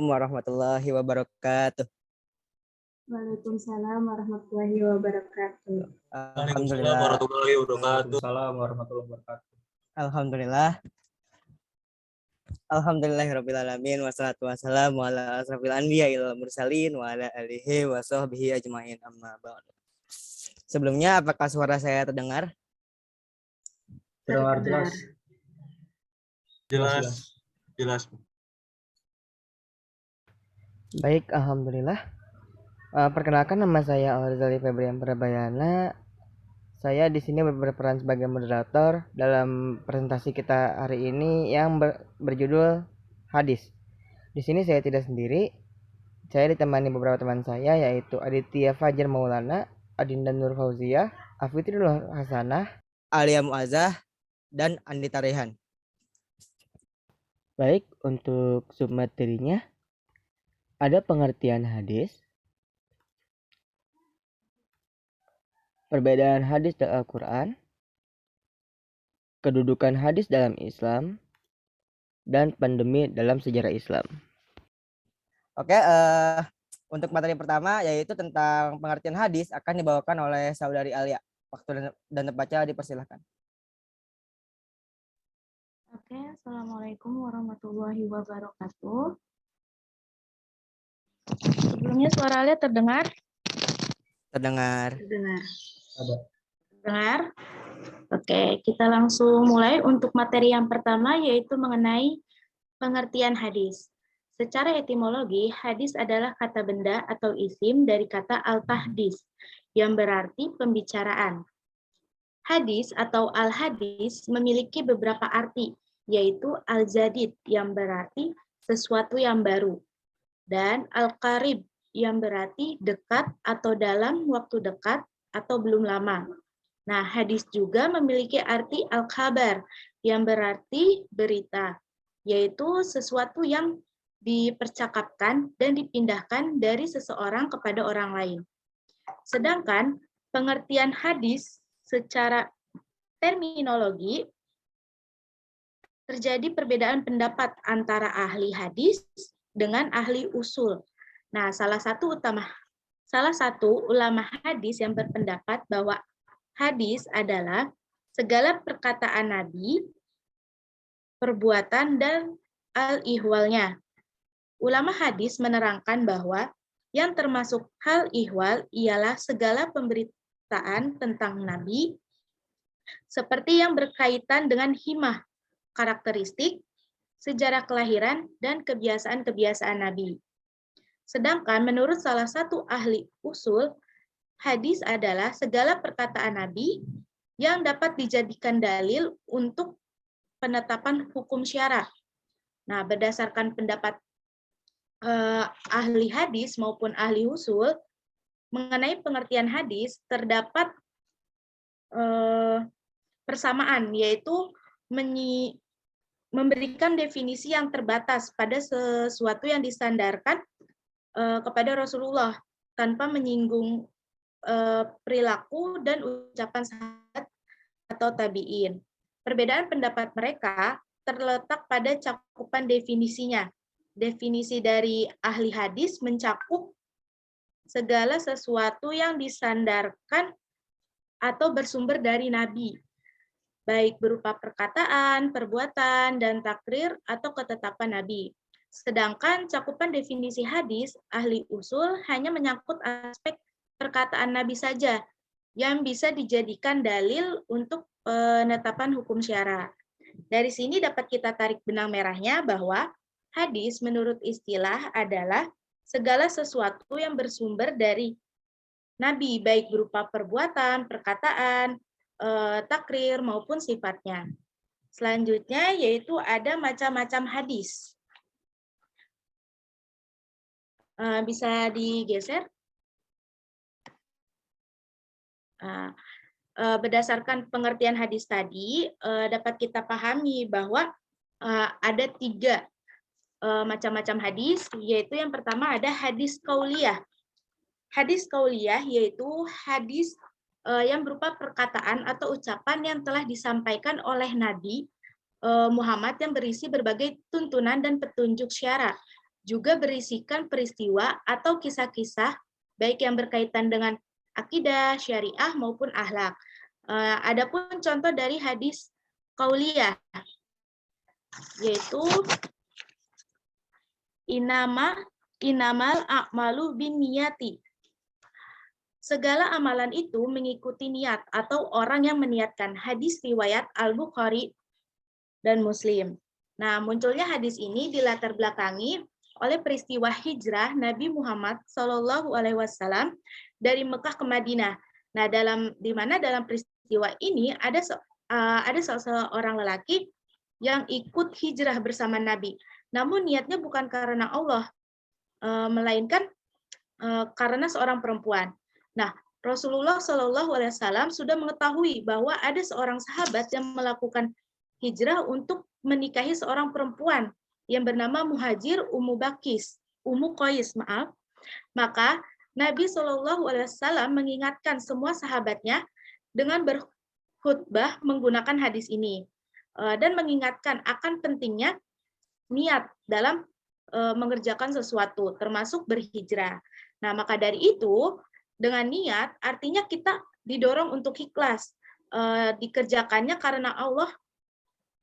warahmatullahi wabarakatuh. Waalaikumsalam warahmatullahi wabarakatuh. Alhamdulillah. Waalaikumsalam warahmatullahi wabarakatuh. Alhamdulillah. Alhamdulillahirabbil alamin wassalatu wassalamu ala asrofil anbiya wal mursalin wa ala alihi wa sahbihi ajmain amma ba'du. Sebelumnya apakah suara saya terdengar? Terdengar jelas. Jelas. Baik, alhamdulillah. Perkenalkan, nama saya Al-Ghazali Febrian Prabayana. Saya di sini berperan sebagai moderator dalam presentasi kita hari ini yang berjudul hadis. Di sini saya tidak sendiri. Saya ditemani beberapa teman saya, yaitu Aditya Fajar Maulana, Adinda Nur Fauzia, Afitrul Hasanah, Alia Muazzah, dan Andita Rehan. Baik, untuk submaterinya ada pengertian hadis, perbedaan hadis dan Al-Quran, kedudukan hadis dalam Islam, dan pandemi dalam sejarah Islam. Oke, untuk materi pertama yaitu tentang pengertian hadis akan dibawakan oleh Saudari Alia. Waktu dan tempatnya dipersilahkan. Oke, assalamualaikum warahmatullahi wabarakatuh. Sebelumnya suara Alia terdengar? Terdengar. Terdengar? Oke, kita langsung mulai untuk materi yang pertama yaitu mengenai pengertian hadis. Secara etimologi, hadis adalah kata benda atau isim dari kata al-tahdis yang berarti pembicaraan. Hadis atau al-hadis memiliki beberapa arti, yaitu al-jadid yang berarti sesuatu yang baru, dan al-qarib yang berarti dekat atau dalam waktu dekat atau belum lama. Nah, hadis juga memiliki arti al-khabar yang berarti berita, yaitu sesuatu yang dipercakapkan dan dipindahkan dari seseorang kepada orang lain. Sedangkan pengertian hadis secara terminologi terjadi perbedaan pendapat antara ahli hadis dengan ahli usul. Nah, salah satu ulama hadis yang berpendapat bahwa hadis adalah segala perkataan Nabi, perbuatan, dan al-ihwalnya. Ulama hadis menerangkan bahwa yang termasuk hal ihwal ialah segala pemberitaan tentang Nabi, seperti yang berkaitan dengan himah, karakteristik, sejarah kelahiran, dan kebiasaan-kebiasaan Nabi. Sedangkan menurut salah satu ahli usul, hadis adalah segala perkataan Nabi yang dapat dijadikan dalil untuk penetapan hukum syara. Nah, berdasarkan pendapat ahli hadis maupun ahli usul mengenai pengertian hadis, terdapat persamaan, yaitu memberikan definisi yang terbatas pada sesuatu yang disandarkan kepada Rasulullah tanpa menyinggung perilaku dan ucapan sahabat atau tabi'in. Perbedaan pendapat mereka terletak pada cakupan definisinya. Definisi dari ahli hadis mencakup segala sesuatu yang disandarkan atau bersumber dari Nabi, baik berupa perkataan, perbuatan, dan takrir atau ketetapan Nabi. Sedangkan cakupan definisi hadis, ahli usul hanya menyangkut aspek perkataan Nabi saja yang bisa dijadikan dalil untuk penetapan hukum syara. Dari sini dapat kita tarik benang merahnya bahwa hadis menurut istilah adalah segala sesuatu yang bersumber dari Nabi, baik berupa perbuatan, perkataan, takrir, maupun sifatnya. Selanjutnya yaitu ada macam-macam hadis. Bisa digeser? Berdasarkan pengertian hadis tadi, dapat kita pahami bahwa ada 3 macam-macam hadis, yaitu yang pertama ada hadis qauliyah. Hadis qauliyah yaitu hadis yang berupa perkataan atau ucapan yang telah disampaikan oleh Nabi Muhammad yang berisi berbagai tuntunan dan petunjuk syara juga berisikan peristiwa atau kisah-kisah baik yang berkaitan dengan akidah, syariah maupun akhlak. Adapun contoh dari hadis qauliyah yaitu inamal a'malu binniyati. Segala amalan itu mengikuti niat atau orang yang meniatkan. Hadis riwayat Al-Bukhari dan Muslim. Nah, munculnya hadis ini dilatar belakangi oleh peristiwa hijrah Nabi Muhammad SAW dari Mekah ke Madinah. Nah, di mana dalam peristiwa ini ada seorang lelaki yang ikut hijrah bersama Nabi. Namun niatnya bukan karena Allah, melainkan karena seorang perempuan. Nah, Rasulullah SAW sudah mengetahui bahwa ada seorang sahabat yang melakukan hijrah untuk menikahi seorang perempuan yang bernama Muhajir Ummu Qais, maaf. Maka Nabi SAW mengingatkan semua sahabatnya dengan berkhutbah menggunakan hadis ini dan mengingatkan akan pentingnya niat dalam mengerjakan sesuatu, termasuk berhijrah. Nah, maka dari itu dengan niat artinya kita didorong untuk ikhlas, dikerjakannya karena Allah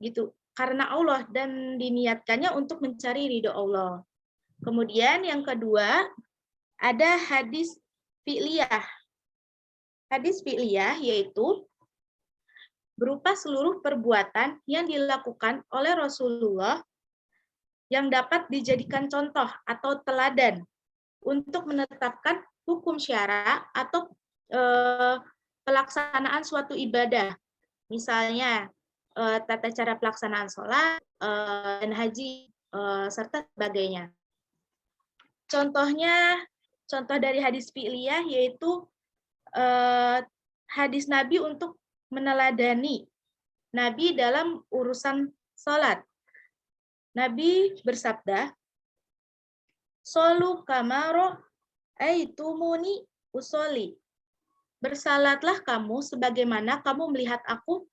gitu, karena Allah dan diniatkannya untuk mencari ridho Allah. Kemudian yang kedua ada hadis fi'liyah. Hadis fi'liyah yaitu berupa seluruh perbuatan yang dilakukan oleh Rasulullah yang dapat dijadikan contoh atau teladan untuk menetapkan hukum syara atau pelaksanaan suatu ibadah. Misalnya tata cara pelaksanaan sholat dan haji serta sebagainya. Contoh dari hadis fi'liyah yaitu hadis Nabi untuk meneladani Nabi dalam urusan sholat. Nabi bersabda, "Sholu kamaro aitumuni usolli." Bersalatlah kamu sebagaimana kamu melihat aku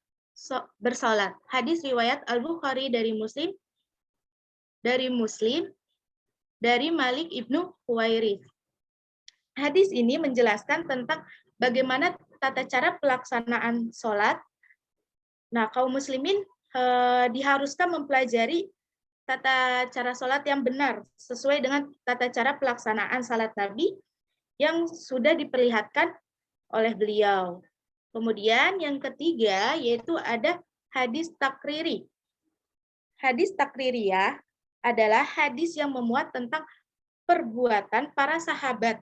bersalat. Hadis riwayat Al-Bukhari dari Muslim dari Malik ibnu Huwairits. Hadis ini menjelaskan tentang bagaimana tata cara pelaksanaan sholat. Nah, kaum muslimin diharuskan mempelajari tata cara sholat yang benar sesuai dengan tata cara pelaksanaan salat Nabi yang sudah diperlihatkan oleh beliau. Kemudian yang ketiga yaitu ada hadis takriri. Hadis takririyah adalah hadis yang memuat tentang perbuatan para sahabat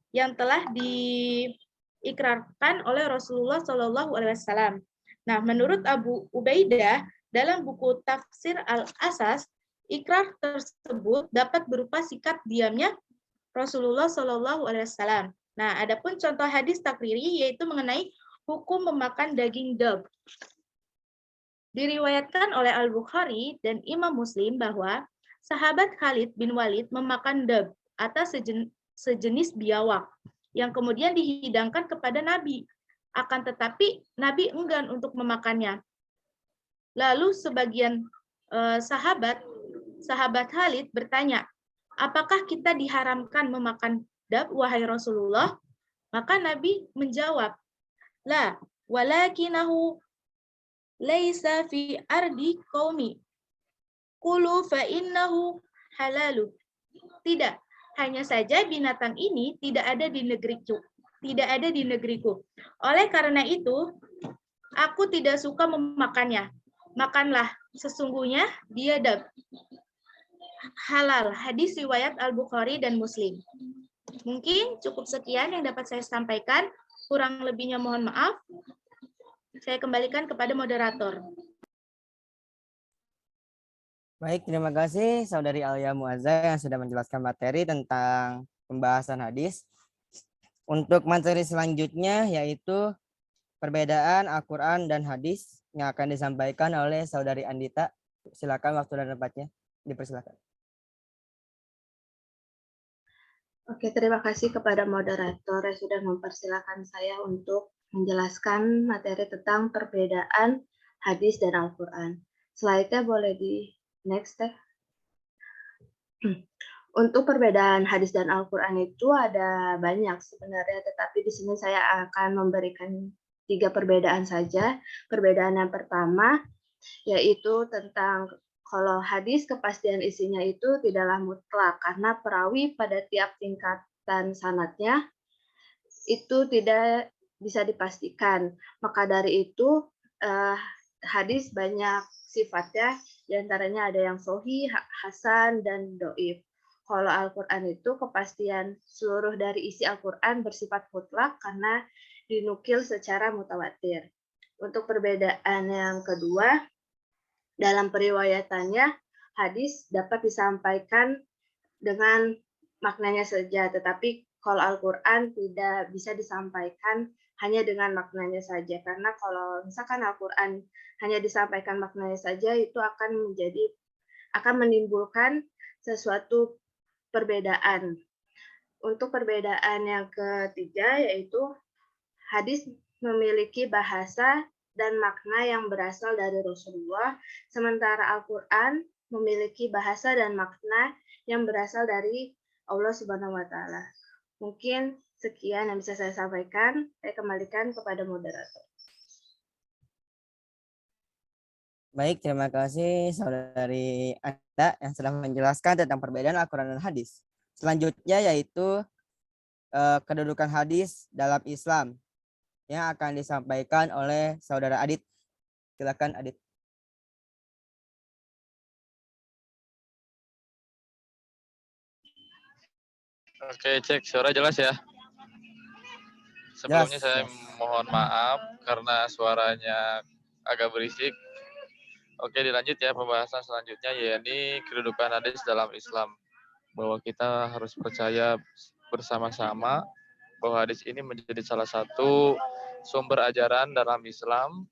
yang telah diikrarkan oleh Rasulullah SAW. Nah, menurut Abu Ubaidah dalam buku Tafsir Al-Asas, ikrar tersebut dapat berupa sikap diamnya Rasulullah SAW. Nah, adapun contoh hadis takriri yaitu mengenai hukum memakan daging dab. Diriwayatkan oleh Al-Bukhari dan Imam Muslim bahwa sahabat Khalid bin Walid memakan dab atau sejenis biawak yang kemudian dihidangkan kepada Nabi. Akan tetapi Nabi enggan untuk memakannya. Lalu sebagian sahabat Khalid bertanya, apakah kita diharamkan memakan dab, wahai Rasulullah? Maka Nabi menjawab, la, walakinahu laisa fi ardi qaumi. Kulu fa innahu halalu. Tidak, hanya saja binatang ini tidak ada di negeriku. Oleh karena itu, aku tidak suka memakannya. Makanlah, sesungguhnya dia halal. Hadis riwayat Al-Bukhari dan Muslim. Mungkin cukup sekian yang dapat saya sampaikan. Kurang lebihnya mohon maaf. Saya kembalikan kepada moderator. Baik, terima kasih Saudari Alia Muazzah yang sudah menjelaskan materi tentang pembahasan hadis. Untuk materi selanjutnya yaitu perbedaan Al-Quran dan hadis yang akan disampaikan oleh Saudari Andita. Silakan waktu dan tempatnya. Dipersilakan. Oke, terima kasih kepada moderator yang sudah mempersilakan saya untuk menjelaskan materi tentang perbedaan hadis dan Al-Quran. Slide-nya boleh di next, Teh. Untuk perbedaan hadis dan Al-Quran itu ada banyak sebenarnya, tetapi di sini saya akan memberikan 3 perbedaan saja. Perbedaan yang pertama yaitu tentang kalau hadis kepastian isinya itu tidaklah mutlak karena perawi pada tiap tingkatan sanadnya itu tidak bisa dipastikan. Maka dari itu hadis banyak sifatnya, diantaranya ada yang sahih, hasan, dan doif. Kalau Al-Quran itu kepastian seluruh dari isi Al-Quran bersifat mutlak karena dinukil secara mutawatir. Untuk perbedaan yang kedua, dalam periwayatannya hadis dapat disampaikan dengan maknanya saja, tetapi kalau Al-Quran tidak bisa disampaikan hanya dengan maknanya saja, karena kalau misalkan Al-Quran hanya disampaikan maknanya saja, itu akan menimbulkan sesuatu perbedaan. Untuk perbedaan yang ketiga, yaitu hadis memiliki bahasa dan makna yang berasal dari Rasulullah, sementara Al-Quran memiliki bahasa dan makna yang berasal dari Allah Subhanahu wa Ta'ala. Mungkin sekian yang bisa saya sampaikan. Saya kembalikan kepada moderator. Baik, terima kasih saudari Anda yang sudah menjelaskan tentang perbedaan Al-Quran dan hadis. Selanjutnya yaitu kedudukan hadis dalam Islam yang akan disampaikan oleh saudara Adit. Silakan Adit. Oke, cek suara jelas ya. Sebelumnya Jelas, saya jelas. mohon maaf karena suaranya agak berisik. Oke, dilanjut ya pembahasan selanjutnya, yakni kedudukan hadis dalam Islam. Bahwa kita harus percaya bersama-sama bahwa hadis ini menjadi salah satu sumber ajaran dalam Islam,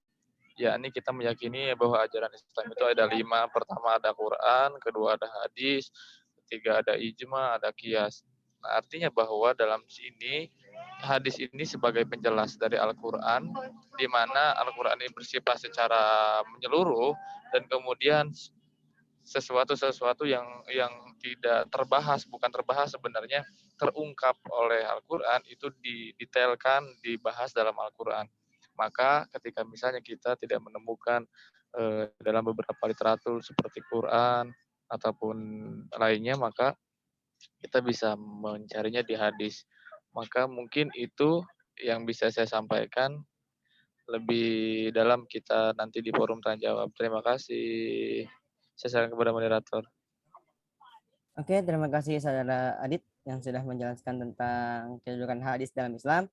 yakni kita meyakini bahwa ajaran Islam itu ada 5. Pertama ada Quran, kedua ada hadis, ketiga ada ijma, ada qiyas. Nah, artinya bahwa dalam sini hadis ini sebagai penjelas dari Al-Quran, di mana Al-Quran ini bersifat secara menyeluruh dan kemudian sesuatu yang tidak terbahas, bukan terbahas sebenarnya, terungkap oleh Al-Quran itu didetailkan, dibahas dalam Al-Quran. Maka ketika misalnya kita tidak menemukan dalam beberapa literatur seperti Quran ataupun lainnya, maka kita bisa mencarinya di hadis. Maka mungkin itu yang bisa saya sampaikan. Lebih dalam kita nanti di forum tanya jawab. Terima kasih. Saya sarankan kepada moderator. Oke, terima kasih saudara Adit yang sudah menjelaskan tentang kedudukan hadis dalam Islam.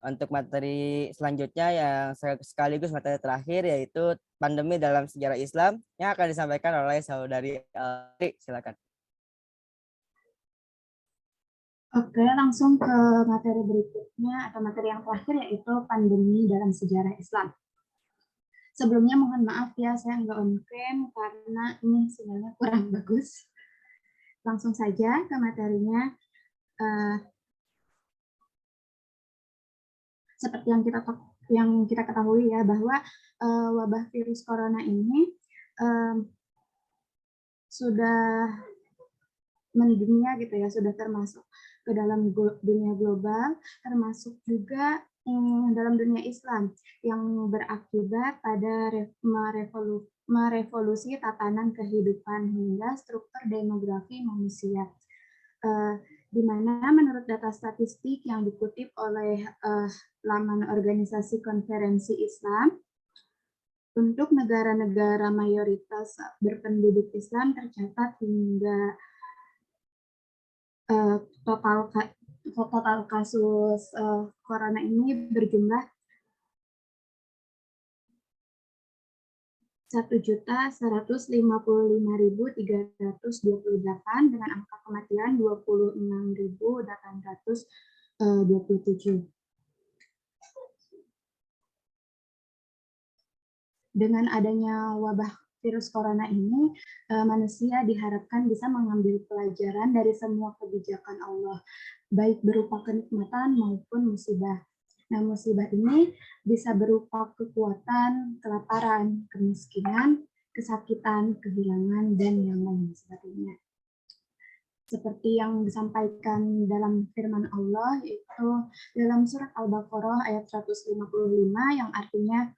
Untuk materi selanjutnya yang sekaligus materi terakhir yaitu pandemi dalam sejarah Islam yang akan disampaikan oleh saudari Alri. Silakan. Oke, langsung ke materi berikutnya atau materi yang terakhir yaitu pandemi dalam sejarah Islam. Sebelumnya mohon maaf ya, saya nggak on cam karena ini sinyalnya kurang bagus. Langsung saja ke materinya. Seperti yang kita ketahui ya, bahwa wabah virus corona ini sudah mendunia gitu ya, sudah termasuk ke dalam dunia global, termasuk juga dalam dunia Islam yang berakibat pada merevolusi tatanan kehidupan hingga struktur demografi manusia. Di mana menurut data statistik yang dikutip oleh laman organisasi konferensi Islam, untuk negara-negara mayoritas berpenduduk Islam tercatat hingga total kasus corona ini berjumlah 1.155.328 dengan angka kematian 26.827. Dengan adanya wabah virus corona ini, manusia diharapkan bisa mengambil pelajaran dari semua kebijakan Allah, baik berupa kenikmatan maupun musibah. Nah, musibah ini bisa berupa kekuatan, kelaparan, kemiskinan, kesakitan, kehilangan, dan yang lain sebagainya. seperti yang disampaikan dalam firman Allah, yaitu dalam surat Al-Baqarah ayat 155 yang artinya,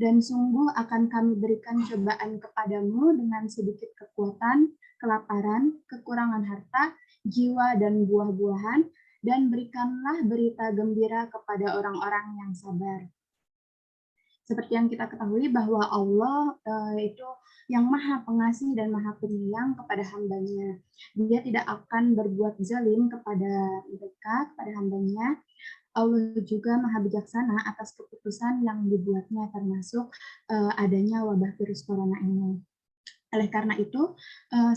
dan sungguh akan kami berikan cobaan kepadamu dengan sedikit kekuatan, kelaparan, kekurangan harta, jiwa, dan buah-buahan, dan berikanlah berita gembira kepada orang-orang yang sabar. Seperti yang kita ketahui bahwa Allah itu yang maha pengasih dan maha penyayang kepada hambanya. Dia tidak akan berbuat zalim kepada mereka, kepada hambanya. Allah juga maha bijaksana atas keputusan yang dibuatnya, termasuk adanya wabah virus corona ini. Oleh karena itu,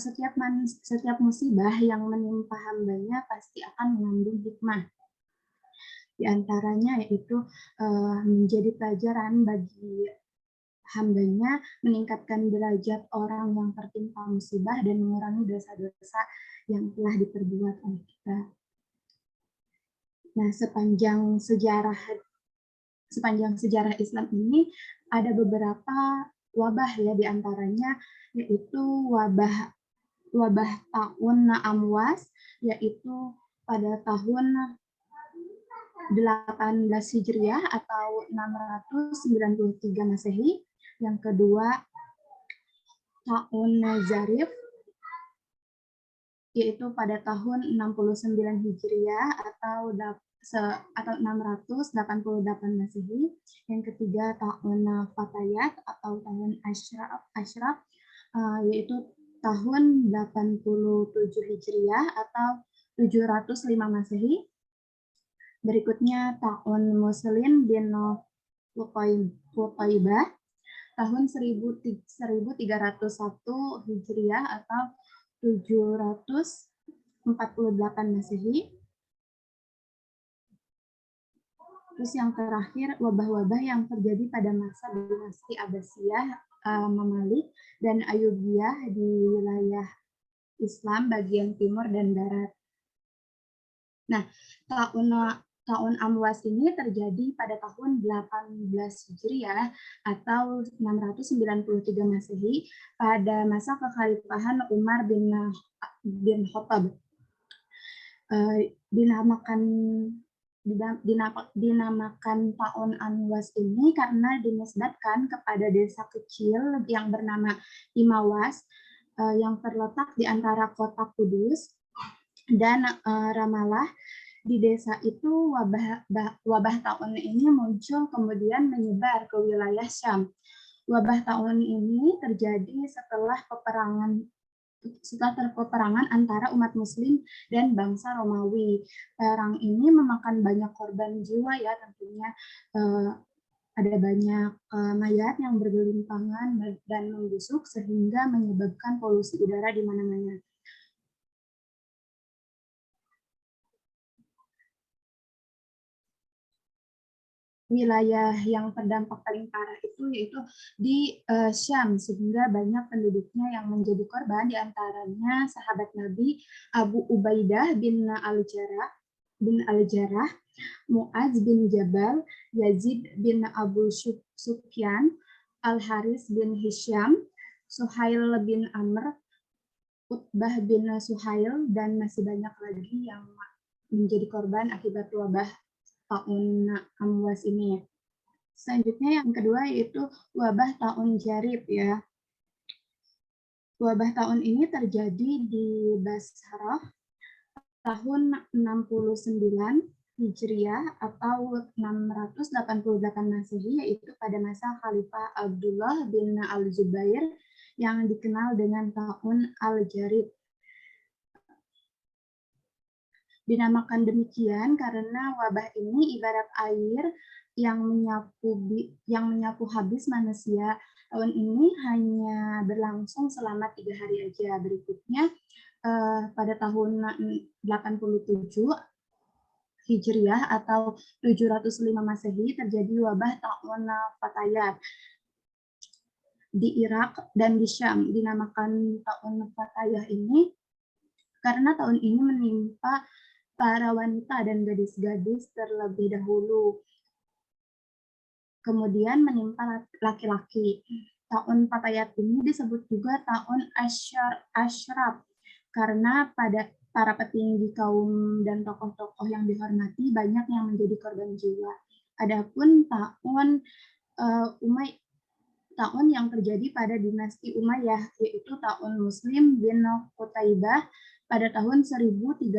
setiap musibah yang menimpa hambanya pasti akan mengandung hikmah. Di antaranya yaitu menjadi pelajaran bagi hambanya, meningkatkan derajat orang yang tertimpa musibah dan mengurangi dosa-dosa yang telah diperbuat oleh kita. Nah, sepanjang sejarah Islam ini ada beberapa wabah ya, di antaranya yaitu wabah tahun Amwas, yaitu pada tahun 18 Hijriah atau 693 Masehi. Yang kedua, tahun Zarif, yaitu pada tahun 69 Hijriah atau 688 Masehi. Yang ketiga, tahun Fatayat atau tahun Ashraf, yaitu tahun 87 Hijriah atau 705 Masehi. Berikutnya tahun Muslim bin Qutaibah tahun 1301 Hijriah atau 748 Masehi. Terus yang terakhir, wabah-wabah yang terjadi pada masa dinasti Abbasiyah, Mamalik, dan Ayyubiyah di wilayah Islam bagian timur dan barat. Nah, tahun Amwas ini terjadi pada tahun 18 Hijriah atau 693 Masehi pada masa kekhalifahan Umar bin Khattab. Dinamakan tahun Amwas ini karena dinisbatkan kepada desa kecil yang bernama Imawas yang terletak di antara kota Kudus dan Ramallah. Di desa itu wabah tahun ini muncul kemudian menyebar ke wilayah Syam. Wabah tahun ini terjadi setelah peperangan antara umat Muslim dan bangsa Romawi. Perang ini memakan banyak korban jiwa ya, tentunya ada banyak mayat yang bergelimpangan dan membusuk sehingga menyebabkan polusi udara di mana-mana. Wilayah yang terdampak paling parah itu yaitu di Syam, sehingga banyak penduduknya yang menjadi korban, diantaranya sahabat Nabi Abu Ubaidah bin Al-Jarrah, Mu'adz bin Jabal, Yazid bin Abu Sufyan, Al-Haris bin Hisham, Suhail bin Amr, Utbah bin Suhail, dan masih banyak lagi yang menjadi korban akibat wabah tahun Amwas ini. Selanjutnya yang kedua yaitu wabah tahun Jarib ya. Wabah tahun ini terjadi di Basrah tahun 69 Hijriah atau 688 Masehi, yaitu pada masa Khalifah Abdullah bin Al-Zubair yang dikenal dengan tahun Al-Jarib. Dinamakan demikian karena wabah ini ibarat air yang menyapu habis manusia. Tahun ini hanya berlangsung selama 3 hari aja. Berikutnya pada tahun 87 Hijriah atau 705 Masehi terjadi wabah tahun Fatayat di Irak dan di Syam. Dinamakan tahun Fatayah ini karena tahun ini menimpa para wanita dan gadis-gadis terlebih dahulu. Kemudian menimpa laki-laki. Tahun Fatayat ini disebut juga tahun Ashraf karena pada para petinggi kaum dan tokoh-tokoh yang dihormati banyak yang menjadi korban jiwa. Adapun tahun yang terjadi pada dinasti Umayyah, yaitu tahun Muslim bin Qutaibah pada tahun 1301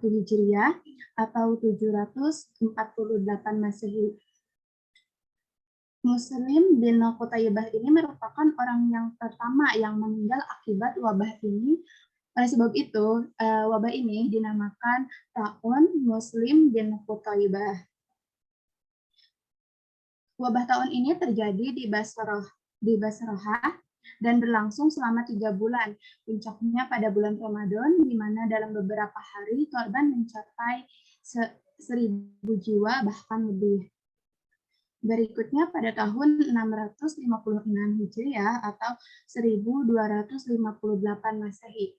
Hijriah atau 748 Masehi. Muslim bin Qutaibah ini merupakan orang yang pertama yang meninggal akibat wabah ini. Oleh sebab itu, wabah ini dinamakan tahun Muslim bin Qutaibah. Wabah tahun ini terjadi di Basrah dan berlangsung selama 3 bulan. Puncaknya pada bulan Ramadan, di mana dalam beberapa hari korban mencapai 1.000 jiwa bahkan lebih. Berikutnya pada tahun 656 Hijriah atau 1258 Masehi,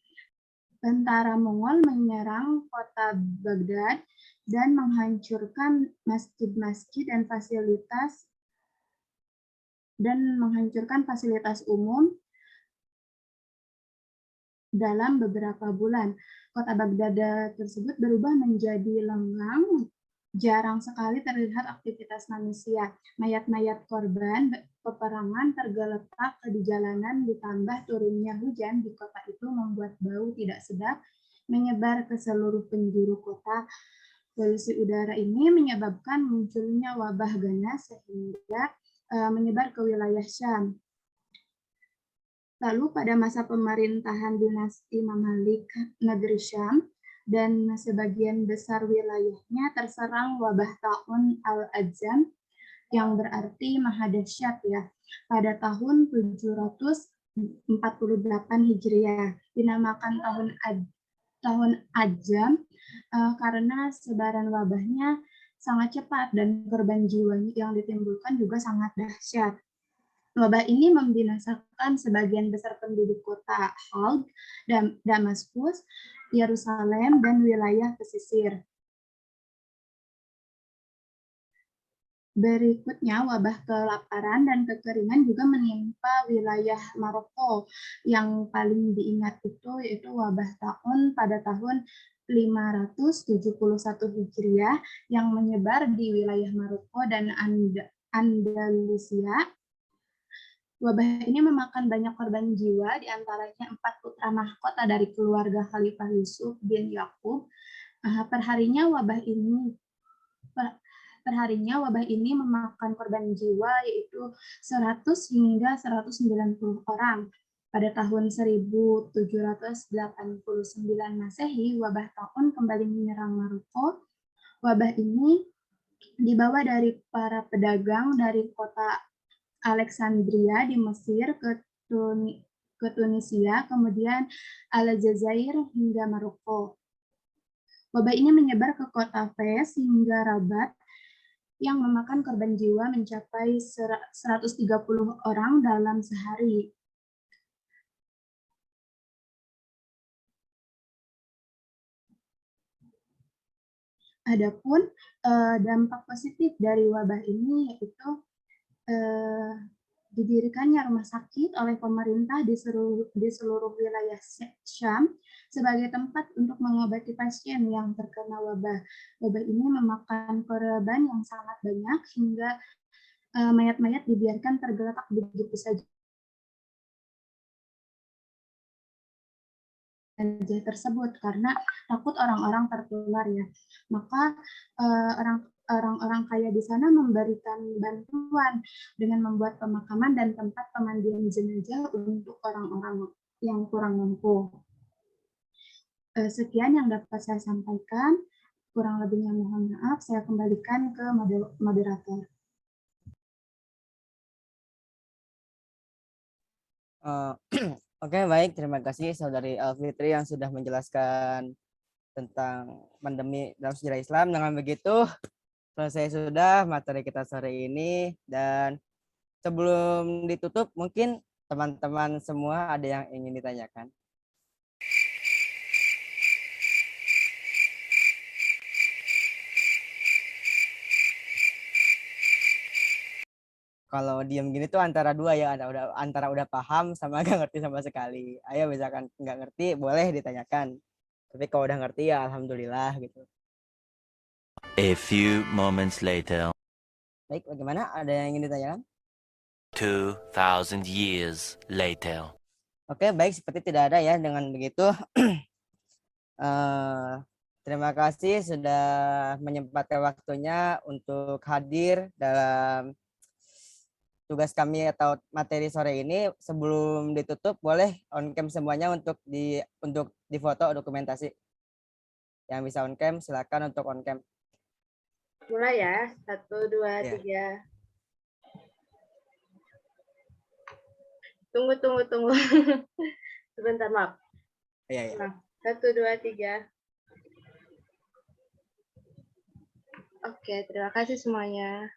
tentara Mongol menyerang kota Baghdad dan menghancurkan masjid-masjid dan fasilitas umum dalam beberapa bulan. Kota Baghdad tersebut berubah menjadi lengang, jarang sekali terlihat aktivitas manusia. Mayat-mayat korban peperangan tergeletak di jalanan, ditambah turunnya hujan di kota itu membuat bau tidak sedap menyebar ke seluruh penjuru kota. Polusi udara ini menyebabkan munculnya wabah ganas sehingga menyebar ke wilayah Syam. Lalu pada masa pemerintahan dinasti Mamalik negeri Syam dan sebagian besar wilayahnya terserang wabah taun al-Adzam yang berarti maha dahsyat ya. Pada tahun 748 Hijriah dinamakan tahun Adzam karena sebaran wabahnya sangat cepat dan korban jiwa yang ditimbulkan juga sangat dahsyat. Wabah ini membinasakan sebagian besar penduduk kota Halb, Damaskus, Yerusalem, dan wilayah pesisir. Berikutnya, wabah kelaparan dan kekeringan juga menimpa wilayah Maroko. Yang paling diingat itu yaitu wabah pada tahun 571 Hijriah yang menyebar di wilayah Maroko dan Andalusia. Wabah ini memakan banyak korban jiwa, diantaranya 4 putra mahkota dari keluarga Khalifah Yusuf bin Yakub. Perharinya wabah ini memakan korban jiwa yaitu 100 hingga 190 orang. Pada tahun 1789 Masehi, wabah taun kembali menyerang Maroko. Wabah ini dibawa dari para pedagang dari kota Alexandria di Mesir ke Tunisia, kemudian Aljazair hingga Maroko. Wabah ini menyebar ke kota Fez hingga Rabat yang memakan korban jiwa mencapai 130 orang dalam sehari. Adapun dampak positif dari wabah ini yaitu didirikannya rumah sakit oleh pemerintah di seluruh wilayah Syam sebagai tempat untuk mengobati pasien yang terkena wabah. Wabah ini memakan korban yang sangat banyak hingga mayat-mayat dibiarkan tergeletak begitu saja tersebut karena takut orang-orang tertular ya. Maka orang-orang kaya di sana memberikan bantuan dengan membuat pemakaman dan tempat pemandian jenazah untuk orang-orang yang kurang mampu. Sekian yang dapat saya sampaikan. Kurang lebihnya mohon maaf. Saya kembalikan ke moderator. Oke, baik. Terima kasih Saudari Alfitri yang sudah menjelaskan tentang pandemi dalam sejarah Islam. Dengan begitu, selesai sudah materi kita sore ini. Dan sebelum ditutup, mungkin teman-teman semua ada yang ingin ditanyakan. Kalau diem gini tuh antara dua ya, antara udah paham sama nggak ngerti sama sekali. Ayo misalkan nggak ngerti, boleh ditanyakan. Tapi kalau udah ngerti ya alhamdulillah gitu. A few moments later. Baik, bagaimana? Ada yang ingin ditanyakan? 2,000 years later. Oke, baik, seperti tidak ada ya. Dengan begitu, terima kasih sudah menyempatkan waktunya untuk hadir dalam tugas kami atau materi sore ini. Sebelum ditutup, boleh on cam semuanya untuk difoto dokumentasi. Yang bisa on cam, silakan untuk on cam. Mulai ya, 1, 2, Iya. 3. Tunggu. Sebentar, maaf. Iya, iya. 1, 2, 3. Oke, terima kasih semuanya.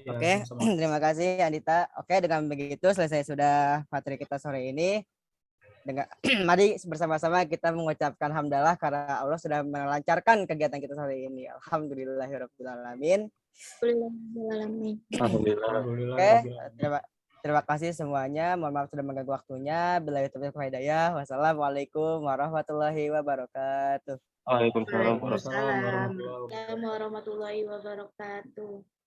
Oke, terima kasih Andita. Oke, dengan begitu selesai sudah materi kita sore ini. Mari bersama-sama kita mengucapkan hamdalah karena Allah sudah melancarkan kegiatan kita sore ini. Alhamdulillahirrahmanirrahim. Alhamdulillah. Oke, terima kasih semuanya. Mohon maaf sudah mengganggu waktunya. Billahi taufiq wal hidayah. Wassalamualaikum warahmatullahi wabarakatuh. Waalaikumsalam Waalaikumsalam. Warahmatullahi wabarakatuh.